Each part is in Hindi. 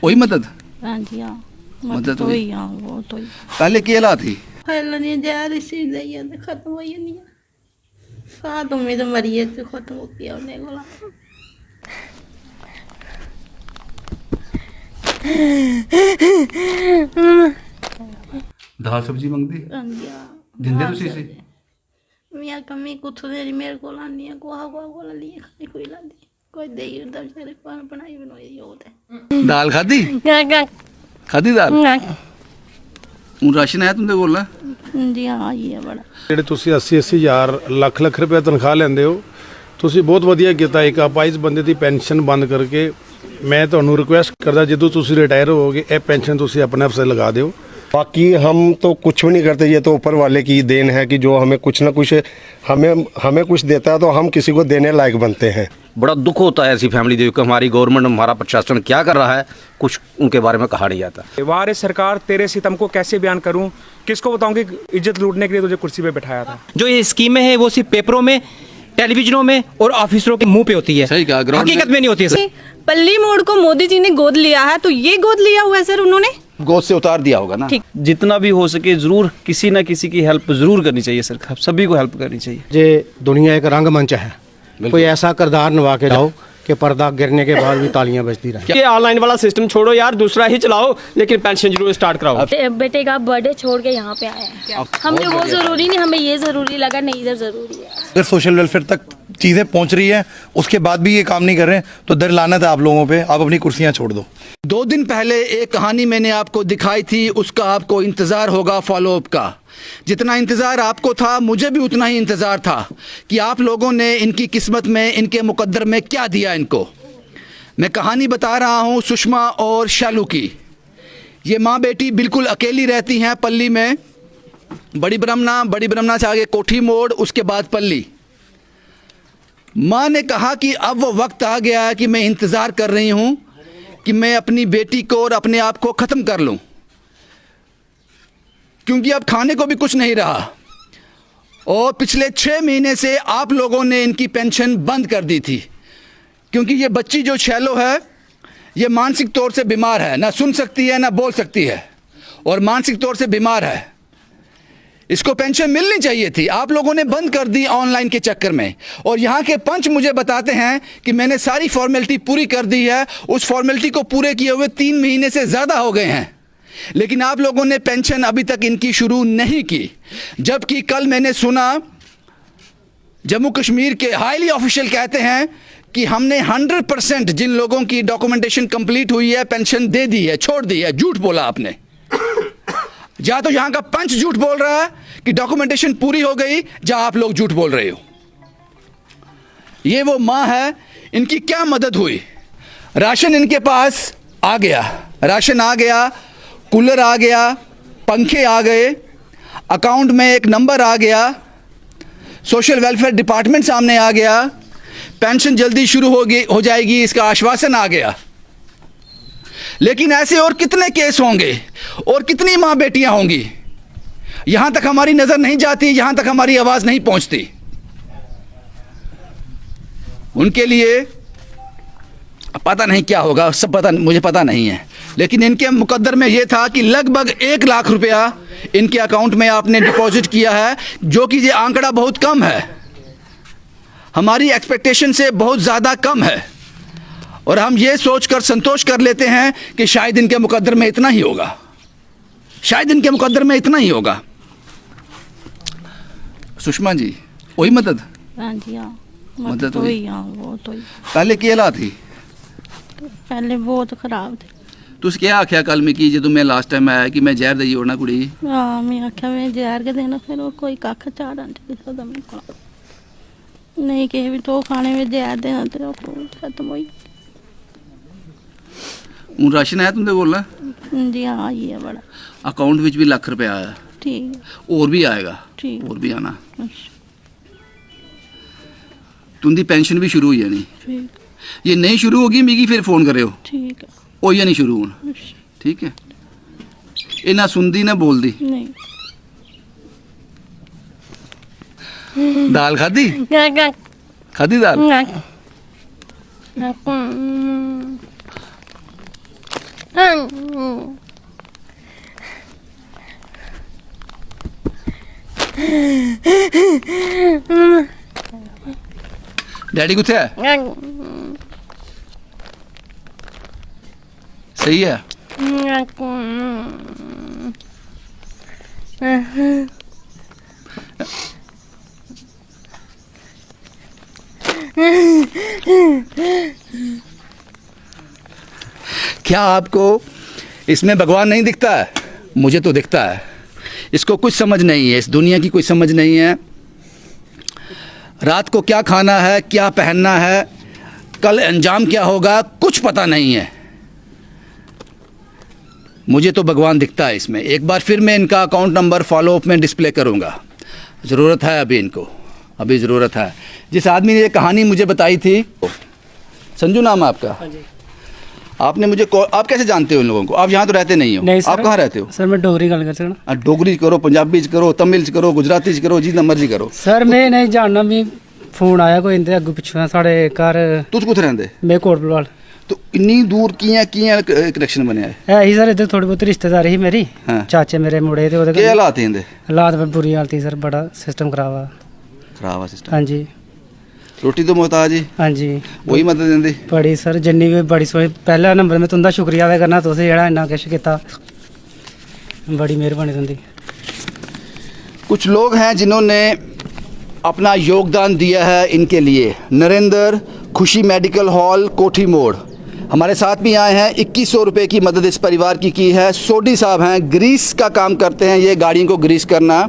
वही मदद हाँ जी हाँ मदद हुई हाँ वो तो पहले की हालात थी नहीं जा रही दही खत्म हो नहीं साथ उम्मीद मरी है तो खत्म हो गया होने वाला दाल सब्जी मंगदी हाँ जी हाँ दिंदे तुसी सी मियाँ कमी कुछ देरी मेरे को लानी है गोहा गोहा गोला लिए खाई कोई ला दी कोई दही उधर तेरे पान बनाई बनाई होता दाल खादी खादी दाल हूँ राशन आया तुंदे कोल जी हाँ ये है बड़ा ਜਿਹੜੇ ਤੁਸੀਂ 80 ਹਜ਼ਾਰ ਲੱਖ ਰੁਪਏ ਤਨਖਾਹ ਲੈਂਦੇ ਹੋ ਤੁਸੀਂ ਬਹੁਤ ਵਧੀਆ ਕੀਤਾ ਇੱਕ ਅਪਾਇਜ ਬੰਦੇ ਦੀ ਪੈਨਸ਼ਨ ਬੰਦ ਕਰਕੇ ਮੈਂ ਤੁਹਾਨੂੰ ਰਿਕੁਐਸਟ ਕਰਦਾ ਜਦੋਂ ਤੁਸੀਂ ਰਿਟਾਇਰ ਹੋਵੋਗੇ ਇਹ ਪੈਨਸ਼ਨ ਤੁਸੀਂ ਆਪਣੇ ਆਪ ਸੇ ਲਗਾ ਦਿਓ बाकी हम तो कुछ भी नहीं करते ये तो ऊपर वाले की देन है कि जो हमें कुछ ना कुछ हमें कुछ देता है तो हम किसी को देने लायक बनते हैं। बड़ा दुख होता है ऐसी फैमिली देख कर हमारी गवर्नमेंट हमारा प्रशासन क्या कर रहा है कुछ उनके बारे में कहा नहीं जाता। वारे सरकार तेरे सितम को कैसे बयान करूं किसको बताऊं कि इज्जत लूटने के लिए तुझे कुर्सी पे बैठाया था। जो ये स्कीमें हैं वो सिर्फ पेपरों में टेलीविजनों में और ऑफिसरों के मुंह पे होती है सही कहा हकीकत में नहीं होती है। पल्ली मोड़ को मोदी जी ने गोद लिया है तो ये गोद लिया हुआ है सर उन्होंने गोद से उतार दिया होगा ना। जितना भी हो सके जरूर किसी ना किसी की हेल्प जरूर करनी चाहिए सरकार सभी को हेल्प करनी चाहिए। ये दुनिया एक रंगमंच है कोई ऐसा किरदार निभा के जाओ कि पर्दा गिरने के बाद भी तालियां बजती रहे। ये ऑनलाइन वाला सिस्टम छोड़ो यार दूसरा ही चलाओ लेकिन पेंशन जरूर स्टार्ट कराओ। बेटे का बर्थडे छोड़ के यहाँ पे आए हैं हमें वो जरूरी नहीं हमें ये जरूरी लगा नहीं इधर जरूरी है। अगर सोशल वेलफेयर तक चीज़ें पहुंच रही है उसके बाद भी ये काम नहीं कर रहे हैं तो दर लानत है आप लोगों पे आप अपनी कुर्सियां छोड़ दो। 2 दिन पहले एक कहानी मैंने आपको दिखाई थी उसका आपको इंतज़ार होगा फॉलोअप का। जितना इंतज़ार आपको था मुझे भी उतना ही इंतज़ार था कि आप लोगों ने इनकी किस्मत में इनके मुकद्दर में क्या दिया इनको। मैं कहानी बता रहा हूँ सुषमा और शालू की। ये माँ बेटी बिल्कुल अकेली रहती हैं पल्ली में बड़ी ब्रह्मना से आगे कोठी मोड़ उसके बाद पल्ली। माँ ने कहा कि अब वो वक्त आ गया है कि मैं इंतज़ार कर रही हूँ कि मैं अपनी बेटी को और अपने आप को ख़त्म कर लूँ क्योंकि अब खाने को भी कुछ नहीं रहा और पिछले 6 महीने से आप लोगों ने इनकी पेंशन बंद कर दी थी क्योंकि ये बच्ची जो शैलो है ये मानसिक तौर से बीमार है, ना सुन सकती है ना बोल सकती है और मानसिक तौर से बीमार है। इसको पेंशन मिलनी चाहिए थी, आप लोगों ने बंद कर दी ऑनलाइन के चक्कर में। और यहाँ के पंच मुझे बताते हैं कि मैंने सारी फॉर्मेलिटी पूरी कर दी है, उस फॉर्मेलिटी को पूरे किए हुए 3 महीने से ज़्यादा हो गए हैं लेकिन आप लोगों ने पेंशन अभी तक इनकी शुरू नहीं की। जबकि कल मैंने सुना जम्मू कश्मीर के हाईली ऑफिशियल कहते हैं कि हमने 100% जिन लोगों की डॉक्यूमेंटेशन कंप्लीट हुई है पेंशन दे दी है, छोड़ दी है। झूठ बोला आपने। या तो यहाँ का पंच झूठ बोल रहा है कि डॉक्यूमेंटेशन पूरी हो गई, जहां आप लोग झूठ बोल रहे हो। ये वो माँ है, इनकी क्या मदद हुई। राशन इनके पास आ गया, राशन आ गया, कूलर आ गया, पंखे आ गए, अकाउंट में एक नंबर आ गया, सोशल वेलफेयर डिपार्टमेंट सामने आ गया, पेंशन जल्दी शुरू हो जाएगी इसका आश्वासन आ गया। लेकिन ऐसे और कितने केस होंगे और कितनी माँ बेटियां होंगी। यहां तक हमारी नजर नहीं जाती, यहां तक हमारी आवाज नहीं पहुंचती। उनके लिए पता नहीं क्या होगा, सब पता मुझे पता नहीं है लेकिन इनके मुकद्दर में यह था कि लगभग 1 लाख रुपया इनके अकाउंट में आपने डिपॉजिट किया है जो कि ये आंकड़ा बहुत कम है, हमारी एक्सपेक्टेशन से बहुत ज़्यादा कम है और हम ये सोचकर संतोष कर लेते हैं कि शायद इनके मुकद्दर में इतना ही होगा, शायद इनके मुकद्दर में इतना ही होगा। सुषमा जी वही मदद हाँ जी हाँ मदद तो हुई ही हाँ वो तो ही पहले की हालात थी पहले बहुत खराब थे। तुस क्या आख्या कल में कि जो मैं लास्ट टाइम आया कि मैं जहर दई ओड़ना कुड़ी। हाँ मैं आख्या मैं जहर के देना फिर और कोई कख चाड़ नहीं कहे भी तो खाने में जहर देना तो खत्म हुई। हूँ राशन आया तुंदे कोल जी हाँ ये है बड़ा अकाउंट विच भी लाख रुपया आया, ठीक और भी आएगा, ठीक और भी आना। तुंदी पेंशन भी शुरू हुई है नहीं, ठीक ये नहीं शुरू होगी मिगी फिर फोन करे हो, ठीक है ओ ये नहीं शुरू होना, ठीक है। ये ना सुनदी ना बोलदी। नहीं दाल खादी खादी दाल डैडी कुछ है सही है क्या आपको इसमें भगवान नहीं दिखता है? मुझे तो दिखता है। इसको कुछ समझ नहीं है, इस दुनिया की कोई समझ नहीं है। रात को क्या खाना है, क्या पहनना है, कल अंजाम क्या होगा, कुछ पता नहीं है। मुझे तो भगवान दिखता है इसमें। एक बार फिर मैं इनका अकाउंट नंबर फॉलोअप में डिस्प्ले करूंगा। ज़रूरत है अभी इनको, अभी ज़रूरत है। जिस आदमी ने ये कहानी मुझे बताई थी, संजू नाम है आपका? हाँ जी। आपने मुझे आप कैसे जानते हो उन लोगों को? आप यहाँ तो रहते नहीं हो। नहीं, आप कहाँ रहते हो? सर मैं डोगरी गल करते ना। डोगरी करो, पंजाबी करो, तमिल करो, गुजराती करो, जितना मर्जी करो। सर मैं नहीं जानना, मैं फोन आया कोई इंदे अगू पिछू साढ़े घर। तुस कुछ रहंदे? मैं कोटबलवाल। तो इन्नी दूर कियां कनेक्शन बने है ही सर, इधर थोड़ी बहुत रिश्तेदारी ही मेरी। हाँ। चाचे मेरे मुड़े थे ओदे। क्या हालात हैं इंदे? हालात बुरी हालत ही सर, बड़ा सिस्टम खराब सिस्टम। हाँ जी। रोटी तो मोहताज ही। हाँ जी। वही मदद देंदी बड़ी सर, जिन्नी भी बड़ी सोच। पहला नंबर में तुंदा शुक्रिया अदा करना, तुसें जेह्ड़ा इन्ना किश कीता, बड़ी मेहरबानी तुंदी। कुछ लोग हैं जिन्होंने अपना योगदान दिया है इनके लिए। नरेंद्र, खुशी मेडिकल हॉल, कोठी मोड़, हमारे साथ भी आए हैं। 2100 रुपये की मदद इस परिवार की है। सोडी साहब हैं, ग्रीस का काम करते हैं, ये गाड़ियों को ग्रीस करना।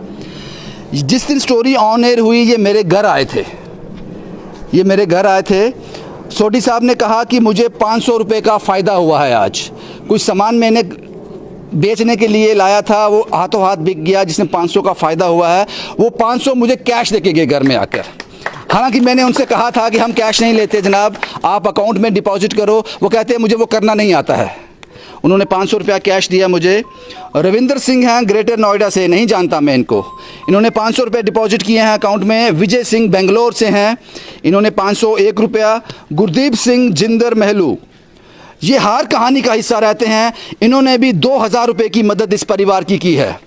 जिस दिन स्टोरी ऑन एयर हुई, ये मेरे घर आए थे। सोडी साहब ने कहा कि मुझे 500 रुपये का फ़ायदा हुआ है आज। कुछ सामान मैंने बेचने के लिए लाया था, वो हाथों हाथ बिक गया, जिसमें 500 का फ़ायदा हुआ है। वो 500 मुझे कैश देके गए घर में आकर। हालांकि मैंने उनसे कहा था कि हम कैश नहीं लेते जनाब, आप अकाउंट में डिपॉजिट करो। वो कहते हैं मुझे वो करना नहीं आता है। उन्होंने 500 रुपया कैश दिया मुझे। रविंदर सिंह हैं, ग्रेटर नोएडा से, नहीं जानता मैं इनको। इन्होंने 500 रुपये डिपॉजिट किए हैं अकाउंट में। विजय सिंह बेंगलोर से हैं, इन्होंने 501 रुपया। गुरदीप सिंह जिंदर महलू, ये हर कहानी का हिस्सा रहते हैं, इन्होंने भी 2000 रुपये की मदद इस परिवार की है।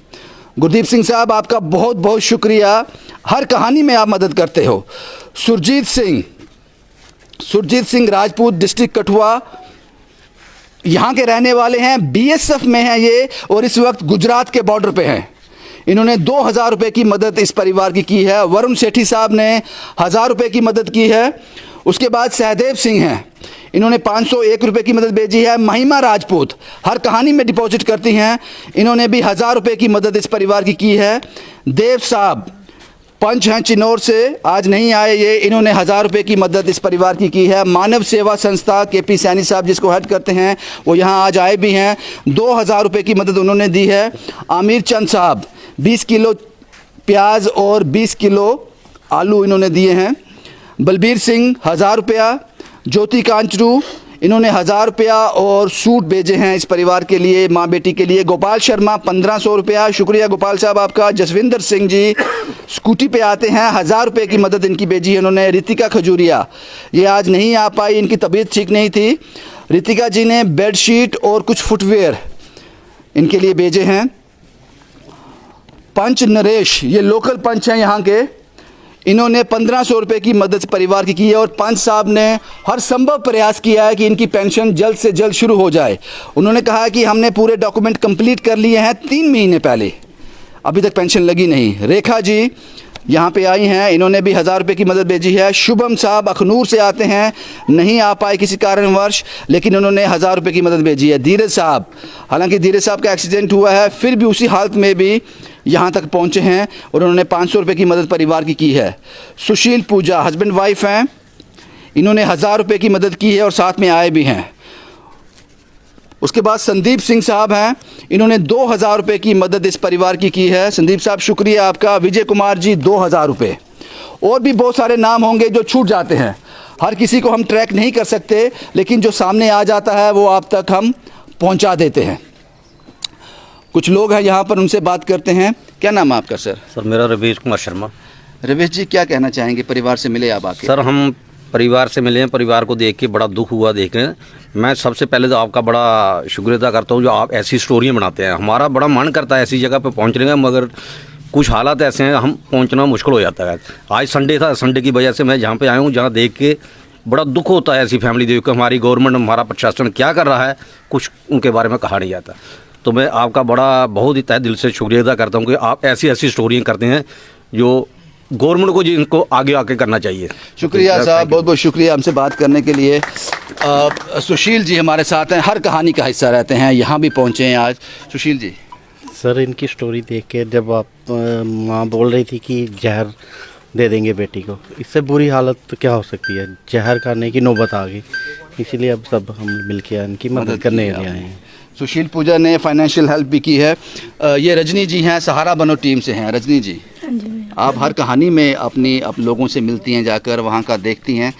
गुरदीप सिंह साहब, आपका बहुत बहुत शुक्रिया, हर कहानी में आप मदद करते हो। सुरजीत सिंह राजपूत, डिस्ट्रिक्ट कठुआ, यहाँ के रहने वाले हैं, बीएसएफ में हैं ये, और इस वक्त गुजरात के बॉर्डर पे हैं। इन्होंने 2000 रुपये की मदद इस परिवार की है। वरुण सेठी साहब ने 1000 रुपये की मदद की है। उसके बाद सहदेव सिंह हैं, इन्होंने 501 रुपये की मदद भेजी है। महिमा राजपूत हर कहानी में डिपॉजिट करती हैं, इन्होंने भी 1000 रुपये की मदद इस परिवार की है। देव साहब पंच हैं चिन्नौर से, आज नहीं आए ये, इन्होंने 1000 रुपये की मदद इस परिवार की है। मानव सेवा संस्था केपी सैनी साहब जिसको हेड करते हैं, वो यहाँ आज आए भी हैं, 2000 रुपये की मदद उन्होंने दी है। आमिर चंद साहब 20 किलो प्याज और 20 किलो आलू इन्होंने दिए हैं। बलबीर सिंह 1000 रुपया। ज्योति कांचरू, इन्होंने 1000 रुपया और सूट भेजे हैं इस परिवार के लिए, माँ बेटी के लिए। गोपाल शर्मा 1500 रुपया, शुक्रिया गोपाल साहब आपका। जसविंदर सिंह जी स्कूटी पे आते हैं, 1000 रुपये की मदद इनकी भेजी है उन्होंने। रितिका खजूरिया, ये आज नहीं आ पाई, इनकी तबीयत ठीक नहीं थी। रितिका जी ने बेडशीट और कुछ फुटवेयर इनके लिए भेजे हैं। पंच नरेश, ये लोकल पंच हैं यहाँ के, इन्होंने 1500 रुपये की मदद परिवार की है। और पंच साहब ने हर संभव प्रयास किया है कि इनकी पेंशन जल्द से जल्द शुरू हो जाए। उन्होंने कहा कि हमने पूरे डॉक्यूमेंट कंप्लीट कर लिए हैं 3 महीने पहले, अभी तक पेंशन लगी नहीं। रेखा जी यहाँ पे आई हैं, इन्होंने भी 1000 रुपये की मदद भेजी है। शुभम साहब अखनूर से आते हैं, नहीं आ पाए किसी कारणवश, लेकिन उन्होंने 1000 रुपये की मदद भेजी है। धीरज साहब, हालांकि धीरज साहब का एक्सीडेंट हुआ है, फिर भी उसी हालत में भी यहाँ तक पहुँचे हैं और उन्होंने 500 रुपये की मदद परिवार की है। सुशील पूजा हस्बैंड वाइफ हैं, इन्होंने 1000 रुपये की मदद की है और साथ में आए भी हैं। उसके बाद संदीप सिंह साहब हैं, इन्होंने 2000 रुपये की मदद इस परिवार की है। संदीप साहब शुक्रिया आपका। विजय कुमार जी 2000 रुपये। और भी बहुत सारे नाम होंगे जो छूट जाते हैं, हर किसी को हम ट्रैक नहीं कर सकते, लेकिन जो सामने आ जाता है वो आप तक हम पहुंचा देते हैं। कुछ लोग हैं यहाँ पर, उनसे बात करते हैं। क्या नाम है आपका सर? सर मेरा रवीश कुमार शर्मा। रवीश जी, क्या कहना चाहेंगे? परिवार से मिले आप आके? सर हम परिवार से मिले हैं, परिवार को देख के बड़ा दुख हुआ देख के। मैं सबसे पहले तो आपका बड़ा शुक्रिया अदा करता हूँ जो आप ऐसी स्टोरियाँ बनाते हैं। हमारा बड़ा मन करता है ऐसी जगह पे पहुँचने का, मगर कुछ हालात ऐसे हैं हम पहुँचना मुश्किल हो जाता है। आज संडे था, संडे की वजह से मैं जहाँ पे आया हूँ, जहाँ देख के बड़ा दुख होता है ऐसी फैमिली देख के। हमारी गवर्नमेंट, हमारा प्रशासन क्या कर रहा है, कुछ उनके बारे में कहा नहीं जाता। तो मैं आपका बहुत ही तहे दिल से शुक्रिया अदा करता हूँ कि आप ऐसी ऐसी स्टोरियाँ करते हैं जो गवर्नमेंट को जिनको आगे आके करना चाहिए। शुक्रिया साहब, बहुत बहुत शुक्रिया हमसे बात करने के लिए। सुशील जी हमारे साथ हैं, हर कहानी का हिस्सा रहते हैं, यहाँ भी पहुँचे हैं आज। सुशील जी, सर इनकी स्टोरी देख के जब आप माँ बोल रही थी कि जहर दे देंगे बेटी को, इससे बुरी हालत तो क्या हो सकती है, जहर खाने की नौबत आ गई। इसीलिए अब सब हम मिलके इनकी मदद करने के लिए आए हैं। सुशील पूजा ने फाइनेंशियल हेल्प भी की है। ये रजनी जी हैं, सहारा बनो टीम से हैं। रजनी जी, आप हर कहानी में अपनी लोगों से मिलती हैं, जाकर वहाँ का देखती हैं।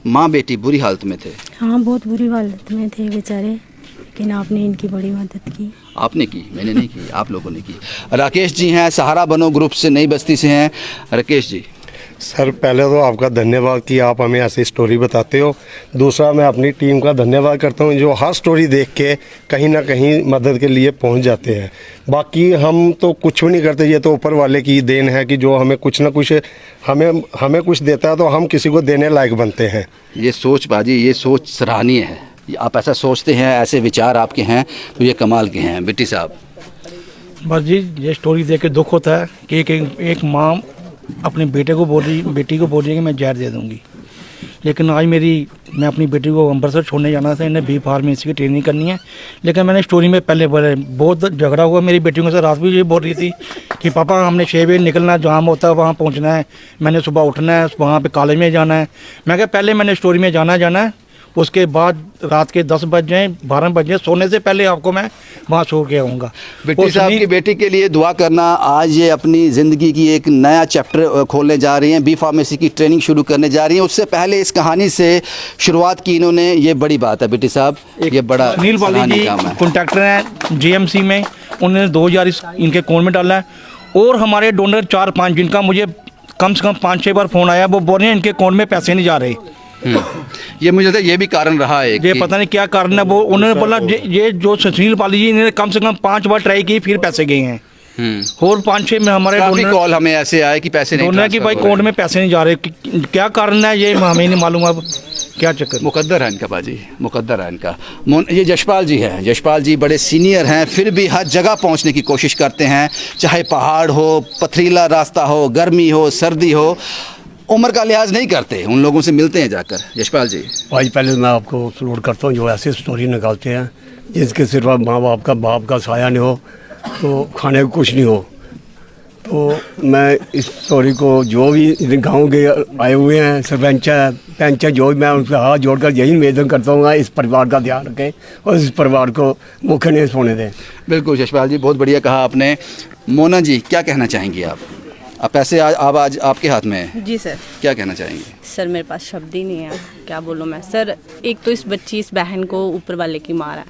माँ बेटी बुरी हालत में थे। हाँ, बहुत बुरी हालत में थे बेचारे, लेकिन आपने इनकी बड़ी मदद की। आपने की, मैंने नहीं की, आप लोगों ने की। राकेश जी हैं, सहारा बनो ग्रुप से, नई बस्ती से हैं। राकेश जी, सर पहले तो आपका धन्यवाद कि आप हमें ऐसी स्टोरी बताते हो। दूसरा मैं अपनी टीम का धन्यवाद करता हूँ जो हर स्टोरी देख के कहीं ना कहीं मदद के लिए पहुँच जाते हैं। बाकी हम तो कुछ भी नहीं करते, ये तो ऊपर वाले की देन है कि जो हमें कुछ ना कुछ हमें कुछ देता है तो हम किसी को देने लायक बनते हैं। ये सोच बाजी, ये सोच सराहनीय है। आप ऐसा सोचते हैं, ऐसे विचार आपके हैं, तो ये कमाल के हैं। बिट्टी साहब, बस जी, ये स्टोरी देख के दुख होता है कि एक माँ अपने बेटी को बोल रही है कि मैं जहर दे दूंगी। लेकिन आज मैं अपनी बेटी को अमृतसर छोड़ने जाना था, इन्हें बी फार्मेसी की ट्रेनिंग करनी है। लेकिन मैंने स्टोरी में पहले बोला, बहुत झगड़ा हुआ मेरी बेटियों से। रात भी ये बोल रही थी कि पापा हमने 6 बजे निकलना, जहाँ होता है वहाँ पहुँचना है, मैंने सुबह उठना है, वहाँ पे कॉलेज में जाना है। मैं कहा पहले मैंने स्टोरी में जाना है, उसके बाद रात के 10 बज जाए 12 बज जाए, सोने से पहले आपको मैं वहाँ छोड़ के आऊँगा। बिट्टी साहब की बेटी के लिए दुआ करना। आज ये अपनी ज़िंदगी की एक नया चैप्टर खोलने जा रही हैं, बी फार्मेसी की ट्रेनिंग शुरू करने जा रही हैं। उससे पहले इस कहानी से शुरुआत की इन्होंने, ये बड़ी बात है बिट्टी साहब, ये बड़ा अनिल वाली जी कॉन्ट्रैक्टर हैं JMC में, उन्होंने 2000 इनके अकाउंट में डाला है। और हमारे डोनर 4-5 जिनका मुझे कम से कम 5-6 बार फ़ोन आया, वो बोल रहे हैं इनके अकाउंट में पैसे नहीं जा रहे। ये मुझे लगता है ये भी कारण रहा है, ये पता नहीं क्या कारण है। वो उन्होंने बोला ये जो सुशील पाली जी इन्होंने कम से कम 5 बार ट्राई की, फिर पैसे गए हैं। और 5-6 में हमारे कॉल हमें ऐसे आए कि पैसे नहीं, डोनर की भाई अकाउंट में पैसे नहीं जा रहे। क्या कारण है ये हमें नहीं मालूम, अब क्या चक्कर। मुकद्दर है इनका बाजी, मुकद्दर है इनका। ये यशपाल जी हैं। यशपाल जी बड़े सीनियर हैं, फिर भी हर जगह पहुंचने की कोशिश करते हैं, चाहे पहाड़ हो, पथरीला रास्ता हो, गर्मी हो, सर्दी हो, उम्र का लिहाज नहीं करते, उन लोगों से मिलते हैं जाकर। यशपाल जी, भाई पहले मैं आपको सलूट करता हूँ जो ऐसी स्टोरी निकालते हैं जिसके सिर्फ माँ बाप का साया नहीं हो तो खाने को कुछ नहीं हो। तो मैं इस स्टोरी को जो भी गांव के आए हुए हैं, सरपंच है, पंच है, जो भी, मैं उनसे हाथ जोड़कर यही निवेदन करता हूँ इस परिवार का ध्यान रखें और इस परिवार को मुख्य नहीं सोने दें। बिल्कुल यशपाल जी, बहुत बढ़िया कहा आपने। मोना जी, क्या कहना चाहेंगी आप? पैसे आज आपके हाथ में है। जी सर, क्या कहना चाहेंगे? सर मेरे पास शब्द ही नहीं है, क्या बोलूँ मैं। सर एक तो इस बहन को ऊपर वाले की मारा,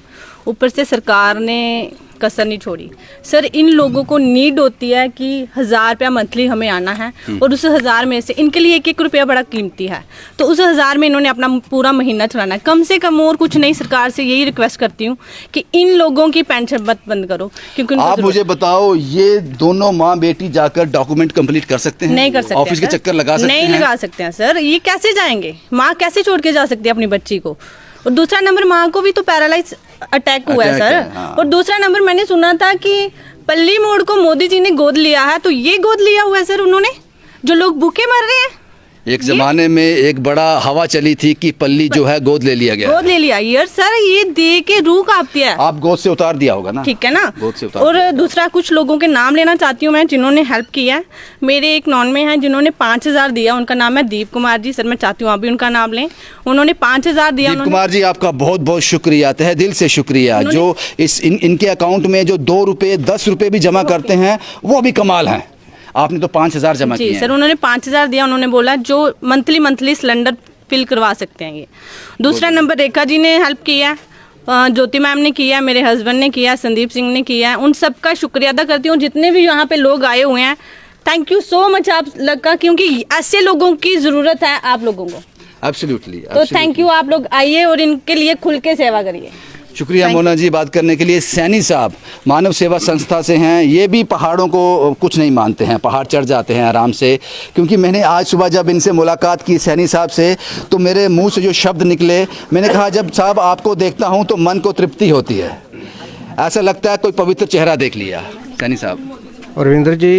ऊपर से सरकार ने कसर नहीं छोड़ी। सर इन लोगों को नीड होती है कि 1000 रुपया मंथली हमें आना है, और उस 1000 में से इनके लिए 1-1 रुपया बड़ा कीमती है। तो उस 1000 में इन्होंने अपना पूरा महीना चलाना है, कम से कम। और कुछ नहीं, सरकार से यही रिक्वेस्ट करती हूँ कि इन लोगों की पेंशन मत बंद करो, क्योंकि आप मुझे बताओ, ये दोनों माँ बेटी जाकर डॉक्यूमेंट कंप्लीट कर सकते हैं? नहीं कर सकते, ऑफिस के चक्कर लगा सकते हैं? नहीं लगा सकते हैं सर। ये कैसे जाएंगे? माँ कैसे छोड़ के जा सकती है अपनी बच्ची को? और दूसरा नंबर, माँ को भी तो पैरालाइज अटैक हुआ है सर। हाँ। और दूसरा नंबर, मैंने सुना था कि पल्ली मोड़ को मोदी जी ने गोद लिया है, तो ये गोद लिया हुआ है सर उन्होंने, जो लोग भूखे मर रहे हैं। एक जमाने में एक बड़ा हवा चली थी कि पल्ली जो है गोद ले लिया गया, गोद ले लिया। यार सर ये दे के रूह कांपती है। आप गोद से उतार दिया होगा ना? ठीक है ना, गोद से उतार। और दूसरा, कुछ लोगों के नाम लेना चाहती हूँ मैं जिन्होंने हेल्प किया है। मेरे एक नॉन में हैं जिन्होंने 5000 दिया, उनका नाम है दीप कुमार जी। सर मैं चाहती हूँ आप भी उनका नाम लें। उन्होंने 5000 दिया। दीप कुमार जी, आपका बहुत बहुत शुक्रिया, तहे दिल से शुक्रिया। जो इनके अकाउंट में जो 2 रुपये 10 रुपये भी जमा करते हैं वो भी कमाल हैं। आपने तो 5000 जमा किए हैं। सर उन्होंने 5000 दिया। उन्होंने बोला जो मंथली सिलेंडर फिल करवा सकते हैं ये। दूसरा नंबर, रेखा जी ने हेल्प किया, ज्योति मैम ने किया, मेरे हस्बैंड ने किया, संदीप सिंह ने किया। उन सबका शुक्रिया अदा करती हूँ। जितने भी यहाँ पे लोग आए हुए हैं, थैंक यू सो मच आप लोग का, क्योंकि ऐसे लोगों की ज़रूरत है आप लोगों को। एब्सोल्युटली। तो थैंक यू, आप लोग आइए और इनके लिए खुल के सेवा करिए। शुक्रिया मोना जी बात करने के लिए। सैनी साहब मानव सेवा संस्था से हैं, ये भी पहाड़ों को कुछ नहीं मानते हैं, पहाड़ चढ़ जाते हैं आराम से। क्योंकि मैंने आज सुबह जब इनसे मुलाकात की सैनी साहब से, तो मेरे मुंह से जो शब्द निकले, मैंने कहा जब साहब आपको देखता हूं तो मन को तृप्ति होती है, ऐसा लगता है कोई पवित्र चेहरा देख लिया। सैनी साहब। रविंद्र जी,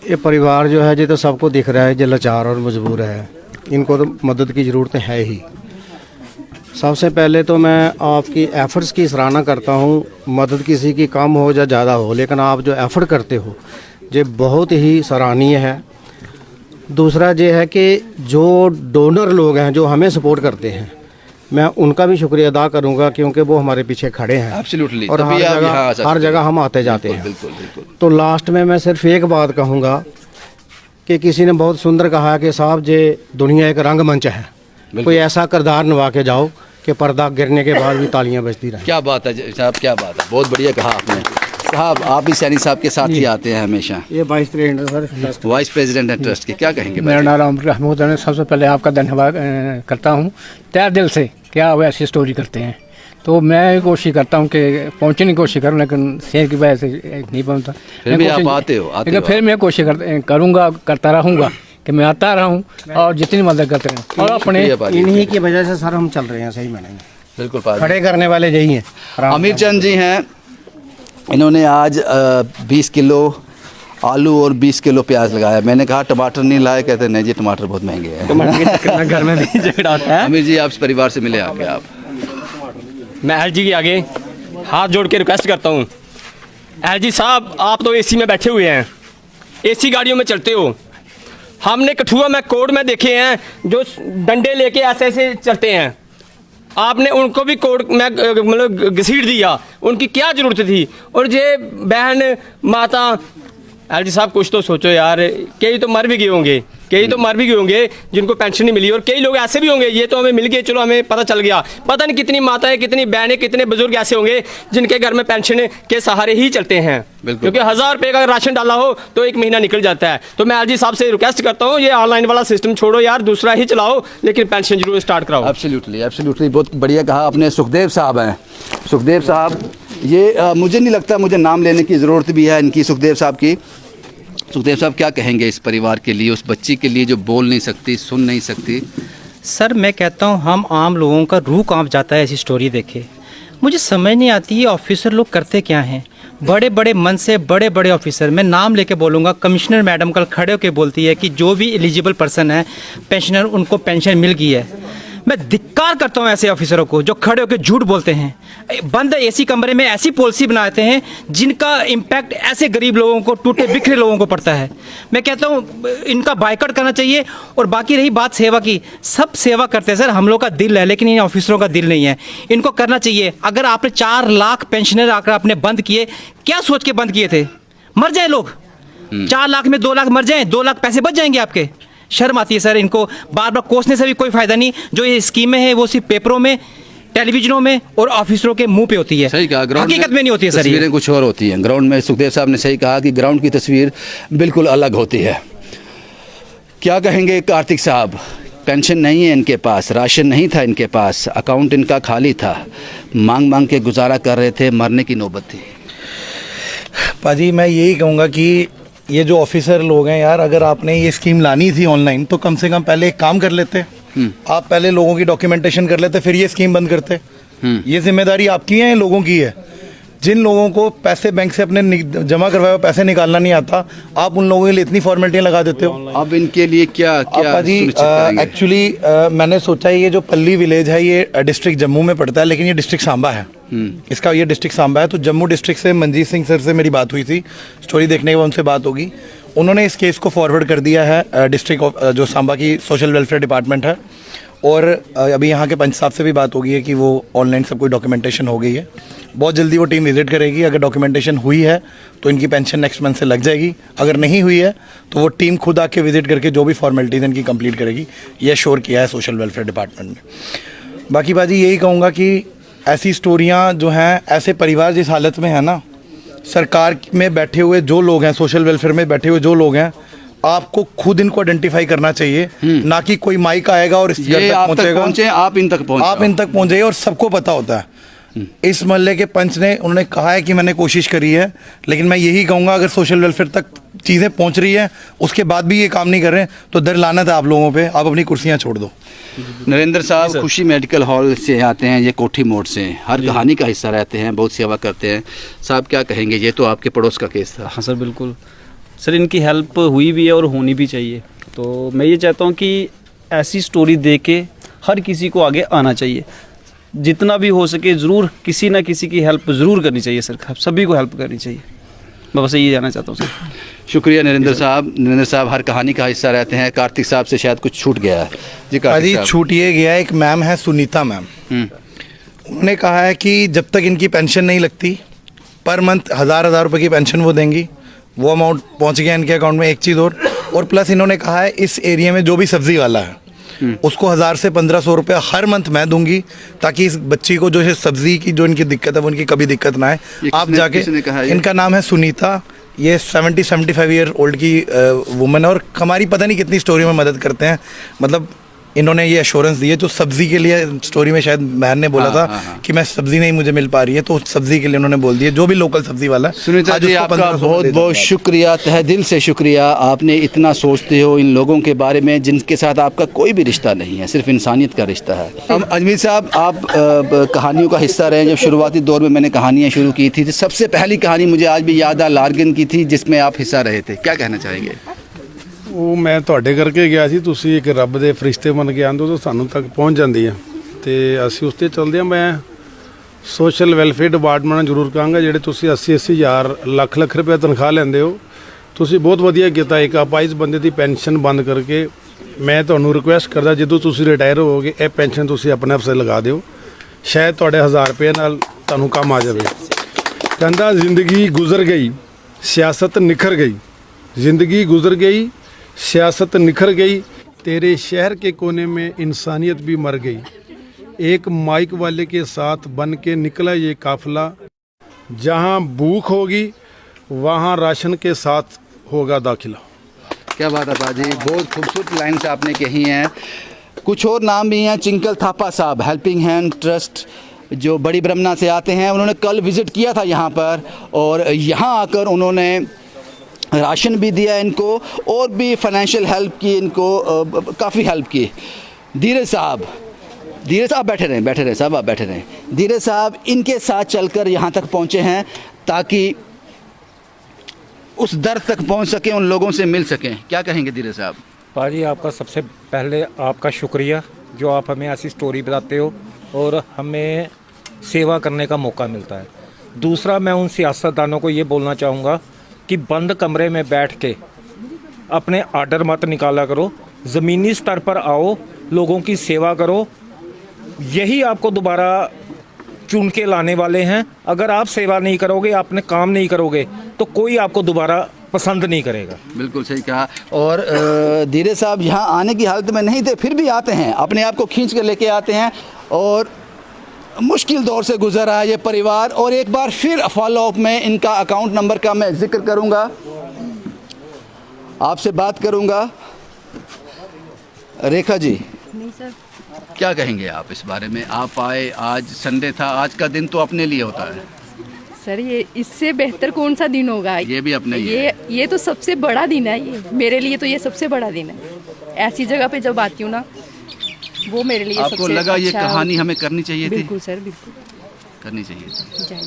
ये परिवार जो है, ये तो सबको दिख रहा है, जो लाचार और मजबूर है, इनको तो मदद की ज़रूरत है ही। सबसे पहले तो मैं आपकी एफ़र्ट्स की सराहना करता हूँ। मदद किसी की कम हो या ज़्यादा हो, लेकिन आप जो एफ़र्ट करते हो ये बहुत ही सराहनीय है। दूसरा ये है कि जो डोनर लोग हैं जो हमें सपोर्ट करते हैं, मैं उनका भी शुक्रिया अदा करूंगा, क्योंकि वो हमारे पीछे खड़े हैं। एब्सोल्युटली। और हर जगह हम आते जाते हैं। बिल्कुल बिल्कुल। तो लास्ट में मैं सिर्फ एक बात कहूँगा कि किसी ने बहुत सुंदर कहा कि साहब ये दुनिया एक रंगमंच है, कोई ऐसा किरदार निभा के जाओ कि पर्दा गिरने के बाद भी तालियां बजती रहें। क्या बात है साहब, क्या बात है, बहुत बढ़िया कहा आपने। साहब आप भी सैनी साहब के साथ ही आते हैं हमेशा। ये vice president sir, vice president है ट्रस्ट के, क्या कहेंगे? मेरा नाम राम महमूद है। सबसे पहले आपका धन्यवाद करता हूँ तहे दिल से। क्या आप ऐसी स्टोरी करते हैं, तो मैं कोशिश करता हूँ कि पहुँचने की कोशिश करूँ, लेकिन शहर की वजह से नहीं पहुँचता। फिर भी आप आते हो। लेकिन फिर मैं कोशिश करूँगा, करता रहूँगा कि मैं आता रहूँ और जितनी मदद करते रहें। और अपने इन्हीं की वजह से सर हम चल रहे हैं सही मायने में। बिल्कुल खड़े करने वाले यही हैं। आमिर चंद जी हैं, इन्होंने आज 20 किलो आलू और 20 किलो प्याज लगाया। मैंने कहा टमाटर नहीं लाए, कहते नहीं जी टमाटर बहुत महंगे हैं। घर में भी झगड़ा होता है। आमिर जी आप इस परिवार से मिले आके आप। मैं एल जी के आगे हाथ जोड़ के रिक्वेस्ट करता हूँ, एल जी साहब आप तो एसी में बैठे हुए हैं, एसी गाड़ियों में चलते हो। हमने कठुआ में कोर्ट में देखे हैं जो डंडे लेके ऐसे ऐसे चलते हैं, आपने उनको भी कोर्ट में मतलब घसीट दिया, उनकी क्या ज़रूरत थी? और ये बहन माता, एल जी साहब कुछ तो सोचो यार। कई तो मर भी गए होंगे, जिनको पेंशन नहीं मिली, और कई लोग ऐसे भी होंगे, ये तो हमें मिल गए, चलो हमें पता चल गया, पता नहीं कितनी माताएं, कितनी बहनें, कितने बुजुर्ग ऐसे होंगे जिनके घर में पेंशन के सहारे ही चलते हैं। क्योंकि 1000 रुपये का राशन डाला हो तो एक महीना निकल जाता है। तो मैं एल जी साहब से रिक्वेस्ट करता हूँ, ये ऑनलाइन वाला सिस्टम छोड़ो यार, दूसरा ही चलाओ, लेकिन पेंशन जरूर स्टार्ट कराओ। एब्सोल्युटली एब्सोल्युटली, बहुत बढ़िया कहा आपने। सुखदेव साहब हैं, सुखदेव साहब ये मुझे नहीं लगता मुझे नाम लेने की ज़रूरत भी है इनकी, सुखदेव साहब की। सुखदेव साहब क्या कहेंगे इस परिवार के लिए, उस बच्ची के लिए जो बोल नहीं सकती, सुन नहीं सकती? सर मैं कहता हूँ हम आम लोगों का रूह कांप जाता है ऐसी स्टोरी देखे। मुझे समझ नहीं आती ये ऑफिसर लोग करते क्या हैं, बड़े बड़े मन से बड़े बड़े ऑफिसर, मैं नाम लेके बोलूँगा, कमिश्नर मैडम कल खड़े होकर बोलती है कि जो भी एलिजिबल पर्सन है पेंशनर, उनको पेंशन मिल गई है। मैं धिक्कार करता हूँ ऐसे ऑफिसरों को जो खड़े होकर झूठ बोलते हैं। बंद एसी कमरे में ऐसी पॉलिसी बनाते हैं जिनका इम्पैक्ट ऐसे गरीब लोगों को, टूटे बिखरे लोगों को पड़ता है। मैं कहता हूँ इनका बायकॉट करना चाहिए। और बाकी रही बात सेवा की, सब सेवा करते हैं सर, हम लोग का दिल है, लेकिन इन ऑफिसरों का दिल नहीं है। इनको करना चाहिए। अगर आपने 4 लाख पेंशनर आकर आपने बंद किए, क्या सोच के बंद किए थे? मर जाए लोग, 4 लाख में 2 लाख मर जाएं, 2 लाख पैसे बच जाएंगे आपके। शर्म आती है सर इनको, बार बार कोसने से भी कोई फायदा नहीं। जो ये स्कीमें हैं वो सिर्फ पेपरों में, टेलीविजनों में और ऑफिसरों के मुंह पे होती है। सही कहा, ग्राउंड हकीकत में नहीं होती है सर, तस्वीरें कुछ और होती हैं ग्राउंड में। सुखदेव साहब ने सही कहा कि ग्राउंड की तस्वीर बिल्कुल अलग होती है। क्या कहेंगे कार्तिक साहब? पेंशन नहीं है इनके पास, राशन नहीं था इनके पास, अकाउंट इनका खाली था, मांग मांग के गुजारा कर रहे थे, मरने की नौबत थी। पाजी मैं यही कहूँगा कि ये जो ऑफिसर लोग हैं यार, अगर आपने ये स्कीम लानी थी ऑनलाइन तो कम से कम पहले एक काम कर लेते। आप पहले लोगों की डॉक्यूमेंटेशन कर लेते, फिर ये स्कीम बंद करते। ये जिम्मेदारी आपकी है, लोगों की है। जिन लोगों को पैसे बैंक से अपने जमा करवाए पैसे निकालना नहीं आता, आप उन लोगों के लिए इतनी फॉर्मेलिटियाँ लगा देते हो। अब इनके लिए क्या जी एक्चुअली मैंने सोचा ये जो पल्ली विलेज है ये डिस्ट्रिक्ट जम्मू में पड़ता है, लेकिन ये डिस्ट्रिक्ट सांबा है। इसका ये डिस्ट्रिक्ट सांबा है। तो जम्मू डिस्ट्रिक्ट से मंजीत सिंह सर से मेरी बात हुई थी, स्टोरी देखने के बाद उनसे बात होगी। उन्होंने इस केस को फॉरवर्ड कर दिया है डिस्ट्रिक्ट जो सांबा की सोशल वेलफेयर डिपार्टमेंट है। और अभी यहाँ के पंच साहब से भी बात हो गई है कि वो ऑनलाइन सब कोई डॉक्यूमेंटेशन हो गई है। बहुत जल्दी वो टीम विजिट करेगी। अगर डॉक्यूमेंटेशन हुई है तो इनकी पेंशन नेक्स्ट मंथ से लग जाएगी, अगर नहीं हुई है तो वो टीम खुद आके विजिट करके जो भी फॉर्मेलिटीज़ इनकी कंप्लीट करेगी, ये एश्योर किया है सोशल वेलफेयर डिपार्टमेंट ने। बाकी बाजी यही कहूँगा कि ऐसी स्टोरियाँ जो हैं, ऐसे परिवार जिस हालत में है ना, सरकार में बैठे हुए जो लोग हैं, सोशल वेलफेयर में बैठे हुए जो लोग हैं, आपको खुद इनको आइडेंटिफाई करना चाहिए, ना कि कोई माइक आएगा और इस ये घर तक आप तक पहुंचेगा। पहुंचे, आप इन तक पहुंचे, आप इन तक पहुंच जाइए और सबको पता होता है। इस मोहल्ले के पंच ने उन्होंने कहा है कि मैंने कोशिश करी है, लेकिन मैं यही कहूँगा अगर सोशल वेलफेयर तक चीज़ें पहुंच रही है उसके बाद भी ये काम नहीं कर रहे हैं तो दर लानत है आप लोगों पे, आप अपनी कुर्सियां छोड़ दो। नरेंद्र साहब खुशी मेडिकल हॉल से आते हैं, ये कोठी मोड़ से, हर कहानी का हिस्सा रहते हैं, बहुत सेवा करते हैं। साहब क्या कहेंगे, ये तो आपके पड़ोस का केस था। हाँ सर बिल्कुल सर, इनकी हेल्प हुई भी है और होनी भी चाहिए। तो मैं ये चाहता हूँ कि ऐसी स्टोरी दे के हर किसी को आगे आना चाहिए, जितना भी हो सके ज़रूर किसी ना किसी की हेल्प ज़रूर करनी चाहिए सर, सभी को हेल्प करनी चाहिए। मैं बस यही जानना चाहता हूँ सर। शुक्रिया नरेंद्र साहब। नरेंद्र साहब हर कहानी का हिस्सा रहते हैं। कार्तिक साहब से शायद कुछ छूट गया है जी। कार्तिक साहब, छूट ये गया, एक मैम है सुनीता मैम, उन्होंने कहा है कि जब तक इनकी पेंशन नहीं लगती पर मंथ 1000 रुपये की पेंशन वो देंगी। वो अमाउंट पहुंच गया इनके अकाउंट में। एक चीज़ और प्लस इन्होंने कहा है इस एरिया में जो भी सब्जी वाला है उसको 1000 से 1500 रुपये हर मंथ मैं दूंगी, ताकि इस बच्ची को जो है सब्जी की जो इनकी दिक्कत है वो इनकी कभी दिक्कत ना आए। आप जाके, इनका नाम है सुनीता, ये 70-75 ईयर ओल्ड की वुमन है और हमारी पता नहीं कितनी स्टोरी में मदद करते हैं। मतलब इन्होंने ये एश्योरेंस दी है जो सब्जी के लिए स्टोरी में शायद बहन ने बोला था कि मैं सब्जी नहीं मुझे मिल पा रही है, तो सब्जी के लिए उन्होंने बोल दिया जो भी लोकल सब्जी वाला है। सुनीता जी आपका बहुत बहुत शुक्रिया, तहे दिल से शुक्रिया। आपने इतना सोचते हो इन लोगों के बारे में जिनके साथ आपका कोई भी रिश्ता नहीं है, सिर्फ इंसानियत का रिश्ता है। अब अजमेर साहब आप कहानियों का हिस्सा रहे। जब शुरुआती दौर में मैंने कहानियाँ शुरू की थी तो सबसे पहली कहानी मुझे आज भी याद है लार्गिन की थी, जिसमें आप हिस्सा रहे थे। क्या कहना चाहेंगे? ਉਹ ਮੈਂ ਤੁਹਾਡੇ ਕਰਕੇ ਗਿਆ ਸੀ, ਤੁਸੀਂ ਇੱਕ ਰੱਬ ਦੇ ਫਰਿਸ਼ਤੇ ਬਣ ਕੇ ਆਂਦੇ ਹੋ ਤਾਂ ਸਾਨੂੰ ਤੱਕ ਪਹੁੰਚ ਜਾਂਦੀ ਹੈ ਤੇ ਅਸੀਂ ਉਸ ਤੇ ਚੱਲਦੇ ਹਾਂ। ਮੈਂ ਸੋਸ਼ਲ ਵੈਲਫੇਅਰ ਡਿਪਾਰਟਮੈਂਟ ਨੂੰ ਜ਼ਰੂਰ ਕਹਾਂਗਾ, ਜਿਹੜੇ ਤੁਸੀਂ 80-80 ਹਜ਼ਾਰ ਲੱਖ ਰੁਪਏ ਤਨਖਾਹ ਲੈਂਦੇ ਹੋ, ਤੁਸੀਂ ਬਹੁਤ ਵਧੀਆ ਕੀਤਾ। ਇੱਕ ਅਪਾਹਿਜ ਬੰਦੇ ਦੀ ਪੈਨਸ਼ਨ ਬੰਦ ਕਰਕੇ ਮੈਂ ਤੁਹਾਨੂੰ ਰਿਕੁਐਸਟ ਕਰਦਾ ਜਦੋਂ ਤੁਸੀਂ ਰਿਟਾਇਰ ਹੋਵੋਗੇ ਇਹ ਪੈਨਸ਼ਨ ਤੁਸੀਂ ਆਪਣੇ ਆਪ ਸੇ ਲਗਾ ਦਿਓ, ਸ਼ਾਇਦ ਤੁਹਾਡੇ 1000 ਰੁਪਏ ਨਾਲ ਤੁਹਾਨੂੰ ਕੰਮ ਆ ਜਾਵੇ। ਕਹਿੰਦਾ ਜ਼ਿੰਦਗੀ ਗੁਜ਼ਰ ਗਈ ਸਿਆਸਤ ਨਿਖਰ गई, ज़िंदगी गुजर गई सियासत निखर गई, तेरे शहर के कोने में इंसानियत भी मर गई। एक माइक वाले के साथ बन के निकला ये काफिला, जहाँ भूख होगी वहाँ राशन के साथ होगा दाखिला। क्या बात है बाजी, बहुत खूबसूरत लाइन से आपने कही हैं। कुछ और नाम भी हैं, चिंकल थापा साहब हेल्पिंग हैंड ट्रस्ट जो बड़ी ब्रह्मना से आते हैं, उन्होंने कल विज़िट किया था यहाँ पर और यहाँ आकर उन्होंने राशन भी दिया इनको और भी फाइनेंशियल हेल्प की, इनको काफ़ी हेल्प की। धीरज साहब बैठे रहें साहब, आप बैठे रहें। धीरज साहब इनके साथ चलकर यहाँ तक पहुँचे हैं ताकि उस दर्द तक पहुँच सकें, उन लोगों से मिल सकें। क्या कहेंगे धीरज साहब? पाजी आपका सबसे पहले आपका शुक्रिया जो आप हमें ऐसी स्टोरी बताते हो और हमें सेवा करने का मौका मिलता है। दूसरा मैं उन सियासतदानों को ये बोलना चाहूँगा कि बंद कमरे में बैठ के अपने आर्डर मत निकाला करो, ज़मीनी स्तर पर आओ, लोगों की सेवा करो, यही आपको दोबारा चुन के लाने वाले हैं। अगर आप सेवा नहीं करोगे, आपने काम नहीं करोगे तो कोई आपको दोबारा पसंद नहीं करेगा। बिल्कुल सही कहा। और धीरज साहब यहाँ आने की हालत में नहीं थे, फिर भी आते हैं, अपने आप को खींच कर लेके आते हैं और मुश्किल दौर से गुजर रहा है ये परिवार। और एक बार फिर फॉलो अप में इनका अकाउंट नंबर का मैं जिक्र करूंगा, आपसे बात करूंगा। रेखा जी नहीं सर, क्या कहेंगे आप इस बारे में? आप आए, आज संडे था, आज का दिन तो अपने लिए होता है सर, ये इससे बेहतर कौन सा दिन होगा? ये भी अपने ही है। ये तो सबसे बड़ा दिन है, ये मेरे लिए तो ये सबसे बड़ा दिन है। ऐसी जगह पे जब आती हूँ ना, वो मेरे लिए आपको सबसे लगा ये अच्छा कहानी हमें करनी चाहिए थी? बिल्कुल सर, बिल्कुल करनी चाहिए थी। जय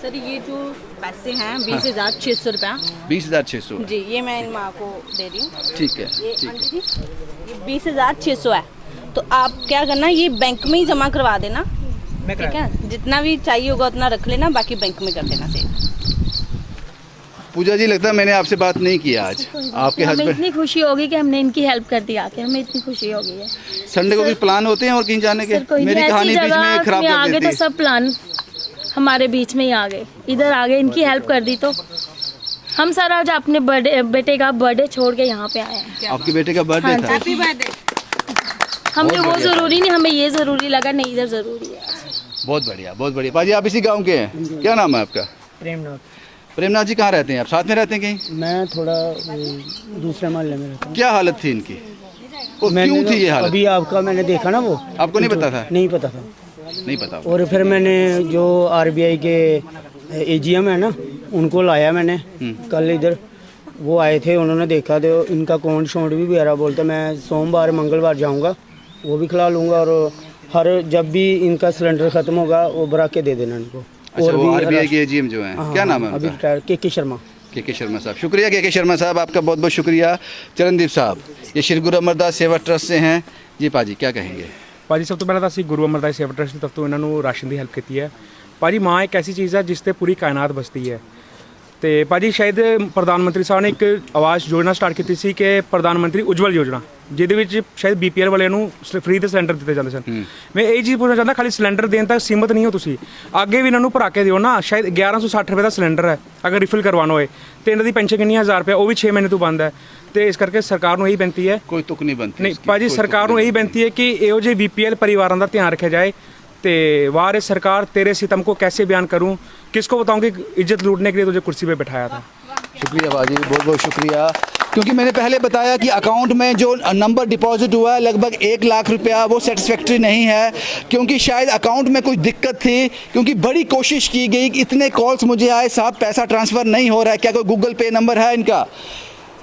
सर। ये जो पैसे हैं 20,600 रुपया, 20,600 जी, ये मैं इन माँ को दे रही हूँ। ठीक है, ये ठीक आंटी जी, ये 20,600 है, तो आप क्या करना, ये बैंक में ही जमा करवा देना, ठीक है? जितना भी चाहिए होगा उतना रख लेना, बाकी बैंक में कर देना सेव। पूजा जी, लगता है मैंने आपसे बात नहीं किया आज। आपके हमें हस्बैंड, इतनी खुशी होगी कि हमने इनकी हेल्प कर दी आके, हमें इतनी खुशी हो गई है। संडे को भी प्लान होते हैं और कहीं जाने के? सर कोई मेरी नहीं, कहानी ऐसी बीच में जगह खराब में कर आगे देती तो है। सब प्लान हमारे बीच में ही आ गए, इधर आ गए, इनकी हेल्प कर दी तो हम सर आज अपने बेटे का बर्थडे छोड़ के यहाँ पे आए हैं। आपके बेटे का बर्थडे था? Happy birthday. हमें वो जरूरी नहीं, हमें ये जरूरी लगा, नहीं इधर जरूरी है। बहुत बढ़िया, बहुत बढ़िया। पाजी आप इसी गांव के हैं? क्या नाम है आपका? प्रेमनाथ जी कहाँ रहते हैं आप? साथ में रहते हैं कहीं? मैं थोड़ा दूसरे मोहल्ले में रहता क्या हालत थी इनकी? वो हूँ। क्यों थी ये हालत? अभी आपका मैंने देखा ना, वो आपको नहीं पता था? नहीं पता था। नहीं पता। और फिर मैंने जो आरबीआई के एजीएम है ना, उनको लाया मैंने कल इधर, वो आए थे, उन्होंने देखा तो इनका अकाउंट शॉन्ट भी बेरा बोलता मैं सोमवार मंगलवार जाऊंगा, वो भी खिला लूँगा, और हर जब भी इनका सिलेंडर ख़त्म होगा वो भरा के दे देना इनको। अच्छा, वो आरबीआई के एजीएम जो हैं, क्या नाम है अभी उनका? रिटायर के शर्मा। के शर्मा साहब, शुक्रिया के शर्मा साहब, आपका बहुत बहुत शुक्रिया। चरणदीप साहब, ये श्री गुरु अमरदास सेवा ट्रस्ट से हैं जी, पाजी क्या कहेंगे? ਭਾਜੀ ਸਭ ਤੋਂ ਪਹਿਲਾਂ ਤਾਂ ਅਸੀਂ ਗੁਰੂ ਅਮਰਦਾਸ ਸੇਵਾ ਟਰਸਟ ਦੀ ਤਰਫ ਤੋਂ ਇਹਨਾਂ ਨੂੰ ਰਾਸ਼ਨ ਦੀ ਹੈਲਪ ਕੀਤੀ ਹੈ। ਭਾਜੀ ਮਾਂ ਇੱਕ ਐਸੀ ਚੀਜ਼ ਹੈ ਜਿਸ ਤੇ ਪੂਰੀ ਕਾਇਨਾਤ ਬਸਦੀ ਹੈ। ਤੇ ਭਾਜੀ ਸ਼ਾਇਦ ਪ੍ਰਧਾਨ ਮੰਤਰੀ ਸਾਹਿਬ ਨੇ ਇੱਕ ਆਵਾਸ ਯੋਜਨਾ ਸਟਾਰਟ ਕੀਤੀ ਸੀ ਕਿ ਪ੍ਰਧਾਨ ਮੰਤਰੀ ਉਜਵਲ ਯੋਜਨਾ, ਜਿਹਦੇ ਵਿੱਚ ਸ਼ਾਇਦ ਬੀਪੀਐਲ ਵਾਲਿਆਂ ਨੂੰ ਫ੍ਰੀ ਦੇ ਸਿਲੰਡਰ ਦਿੱਤੇ ਜਾਂਦੇ ਸਨ। ਮੈਂ ਇਹ ਚੀਜ਼ ਪੁੱਛਣਾ ਚਾਹੁੰਦਾ, ਖਾਲੀ ਸਿਲੰਡਰ ਦੇਣ ਤੱਕ ਸੀਮਤ ਨਹੀਂ ਹੋ ਤੁਸੀਂ, ਅੱਗੇ ਵੀ ਇਹਨਾਂ ਨੂੰ ਭਰਾ ਕੇ ਦਿਓ ਨਾ। ਸ਼ਾਇਦ 1160 ਰੁਪਏ ਦਾ ਸਿਲੰਡਰ ਹੈ, ਅਗਰ ਰਿਫਿਲ ਕਰਵਾਉਣਾ ਹੋਏ, ਤੇ ਇਹਨਾਂ ਦੀ ਪੈਨਸ਼ਨ ਕਿੰਨੀ 1000 ਰੁਪਏ, ਉਹ ਵੀ 6 ਮਹੀਨੇ ਤੋਂ ਬੰਦ ਹੈ। ਤੇ ਇਸ ਕਰਕੇ ਸਰਕਾਰ ਨੂੰ ਇਹੀ ਬੇਨਤੀ ਹੈ, कोई तुक नहीं बनती ਨਹੀਂ इसकी, ਭਾਜੀ कोई ਸਰਕਾਰ तुक ਨੂੰ नहीं ਇਹੀ ਬੇਨਤੀ ਹੈ ਕਿ ਇਹੋ ਜਿਹੇ ਬੀਪੀਐਲ ਪਰਿਵਾਰਾਂ ਦਾ ਧਿਆਨ ਰੱਖਿਆ ਜਾए। ਤੇ वार सरकार तेरे सितम को कैसे बयान करूं, किसको बताऊं कि इज्जत लूटने के लिए तुझे कुर्सी पे बिठाया था। शुक्रिया बाजी, बहुत बहुत शुक्रिया। क्योंकि मैंने पहले बताया कि अकाउंट में जो नंबर डिपॉजिट हुआ है लगभग 1 लाख रुपया, वो सेटिस्फैक्ट्री नहीं है, क्योंकि शायद अकाउंट में कोई दिक्कत थी। क्योंकि बड़ी कोशिश की गई, इतने कॉल्स मुझे आए, साहब पैसा ट्रांसफ़र नहीं हो रहा है, क्या कोई गूगल पे नंबर है इनका?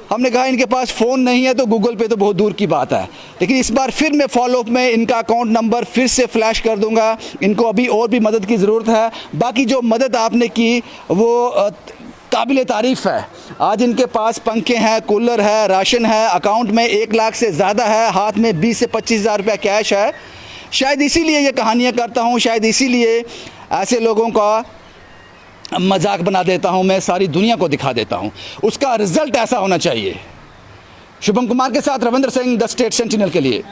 हमने कहा इनके पास फ़ोन नहीं है तो गूगल पे तो बहुत दूर की बात है। लेकिन इस बार फिर मैं फॉलोअप में इनका अकाउंट नंबर फिर से फ्लैश कर दूंगा। इनको अभी और भी मदद की ज़रूरत है। बाकी जो मदद आपने की वो काबिल तारीफ़ है। आज इनके पास पंखे हैं, कूलर है, राशन है, अकाउंट में 1 लाख से ज़्यादा है, हाथ में 20 से 25 हज़ार रुपया कैश है। शायद इसीलिए ये कहानियाँ करता हूँ, शायद इसीलिए ऐसे लोगों का मजाक बना देता हूँ, मैं सारी दुनिया को दिखा देता हूँ। उसका रिजल्ट ऐसा होना चाहिए। शुभम कुमार के साथ Ravindra Singh, the state sentinel के लिए।